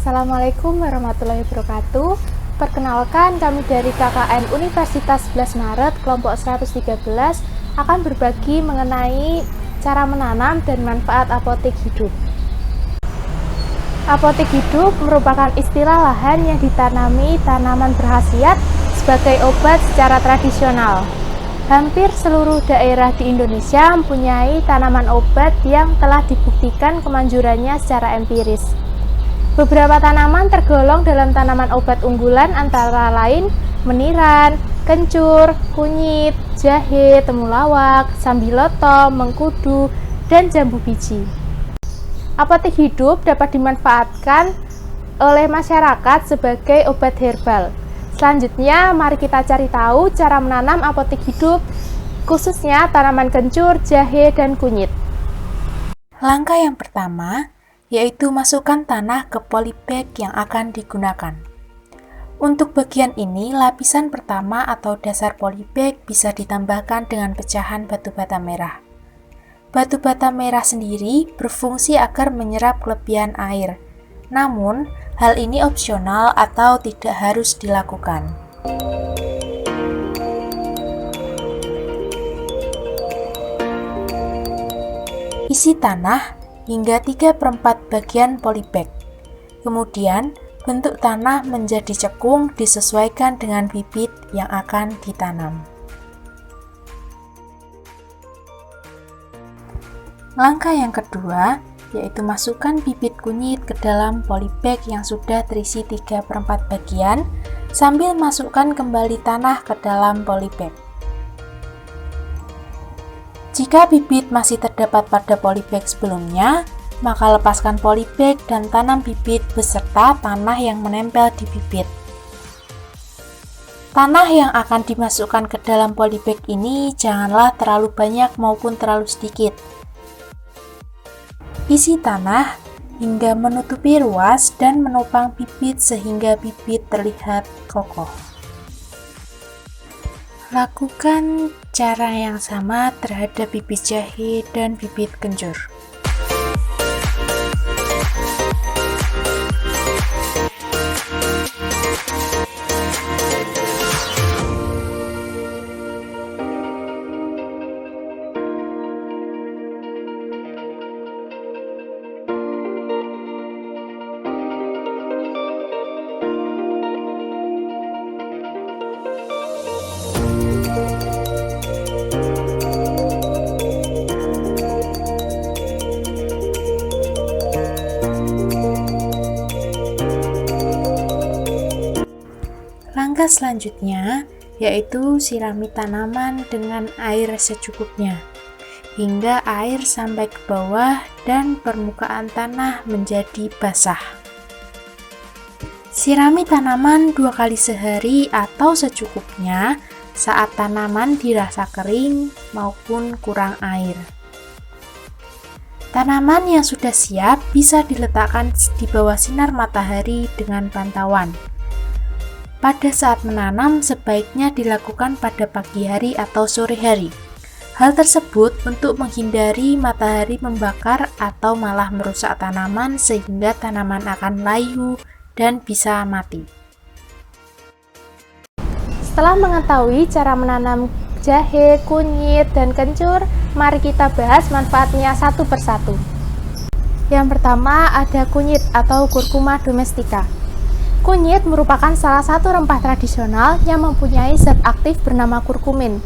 Assalamualaikum warahmatullahi wabarakatuh. Perkenalkan, kami dari KKN Universitas 11 Maret kelompok 113 akan berbagi mengenai cara menanam dan manfaat apotek hidup. Apotek hidup merupakan istilah lahan yang ditanami tanaman berkhasiat sebagai obat secara tradisional. Hampir seluruh daerah di Indonesia mempunyai tanaman obat yang telah dibuktikan kemanjurannya secara empiris. Beberapa tanaman tergolong dalam tanaman obat unggulan antara lain meniran, kencur, kunyit, jahe, temulawak, sambiloto, mengkudu, dan jambu biji. Apotek hidup dapat dimanfaatkan oleh masyarakat sebagai obat herbal. Selanjutnya, mari kita cari tahu cara menanam apotek hidup, khususnya tanaman kencur, jahe, dan kunyit. Langkah yang pertama, yaitu masukkan tanah ke polybag yang akan digunakan. Untuk bagian ini, lapisan pertama atau dasar polybag bisa ditambahkan dengan pecahan batu bata merah. Batu bata merah sendiri berfungsi agar menyerap kelebihan air. Namun, hal ini opsional atau tidak harus dilakukan. Isi tanah hingga 3/4 bagian polybag. Kemudian, bentuk tanah menjadi cekung disesuaikan dengan bibit yang akan ditanam. Langkah yang kedua, yaitu masukkan bibit kunyit ke dalam polybag yang sudah terisi 3/4 bagian, sambil masukkan kembali tanah ke dalam polybag. Jika bibit masih terdapat pada polybag sebelumnya, maka lepaskan polybag dan tanam bibit beserta tanah yang menempel di bibit. Tanah yang akan dimasukkan ke dalam polybag ini janganlah terlalu banyak maupun terlalu sedikit. Isi tanah hingga menutupi ruas dan menopang bibit sehingga bibit terlihat kokoh. Lakukan cara yang sama terhadap bibit jahe dan bibit kencur. Langkah selanjutnya yaitu sirami tanaman dengan air secukupnya hingga air sampai ke bawah dan permukaan tanah menjadi basah. Sirami tanaman 2 kali sehari atau secukupnya saat tanaman dirasa kering maupun kurang air. Tanaman yang sudah siap bisa diletakkan di bawah sinar matahari dengan pantauan. Pada saat menanam, sebaiknya dilakukan pada pagi hari atau sore hari. Hal tersebut untuk menghindari matahari membakar atau malah merusak tanaman sehingga tanaman akan layu dan bisa mati. Setelah mengetahui cara menanam jahe, kunyit, dan kencur, mari kita bahas manfaatnya satu persatu. Yang pertama ada kunyit atau Curcuma domestica. Kunyit merupakan salah satu rempah tradisional yang mempunyai zat aktif bernama kurkumin.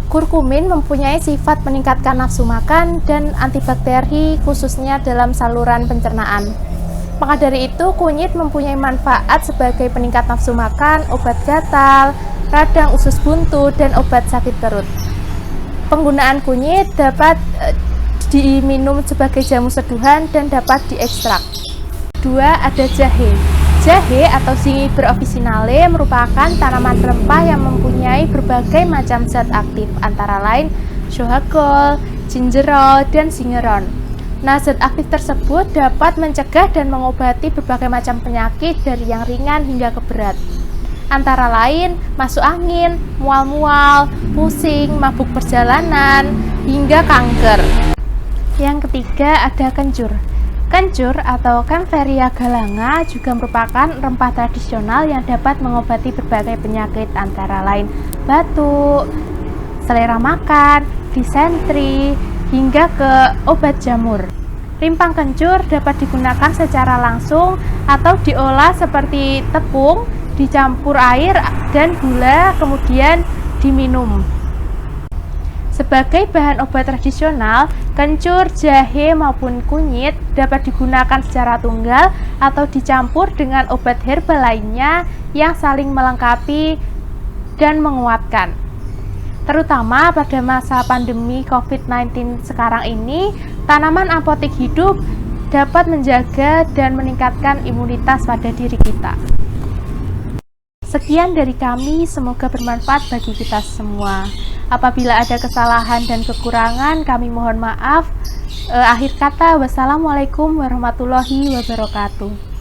Kurkumin mempunyai sifat meningkatkan nafsu makan dan antibakteri khususnya dalam saluran pencernaan. Maka dari itu, kunyit mempunyai manfaat sebagai peningkat nafsu makan, obat gatal, radang usus buntu, dan obat sakit perut. Penggunaan kunyit dapat diminum sebagai jamu seduhan dan dapat diekstrak. 2. Ada jahe. Jahe atau Zingiber officinale merupakan tanaman rempah yang mempunyai berbagai macam zat aktif, antara lain zohagol, gingerol, dan zingeron. Nah, zat aktif tersebut dapat mencegah dan mengobati berbagai macam penyakit dari yang ringan hingga ke berat. Antara lain masuk angin, mual-mual, pusing, mabuk perjalanan, hingga kanker. Yang ketiga ada kencur. Kencur atau Kaempferia galanga juga merupakan rempah tradisional yang dapat mengobati berbagai penyakit antara lain batuk, selera makan, disentri, hingga ke obat jamur. Rimpang kencur dapat digunakan secara langsung atau diolah seperti tepung, dicampur air dan gula kemudian diminum. Sebagai bahan obat tradisional, kencur, jahe maupun kunyit dapat digunakan secara tunggal atau dicampur dengan obat herbal lainnya yang saling melengkapi dan menguatkan. Terutama pada masa pandemi COVID-19 sekarang ini, tanaman apotek hidup dapat menjaga dan meningkatkan imunitas pada diri kita. Sekian dari kami, semoga bermanfaat bagi kita semua. Apabila ada kesalahan dan kekurangan, kami mohon maaf. Akhir kata, wassalamualaikum warahmatullahi wabarakatuh.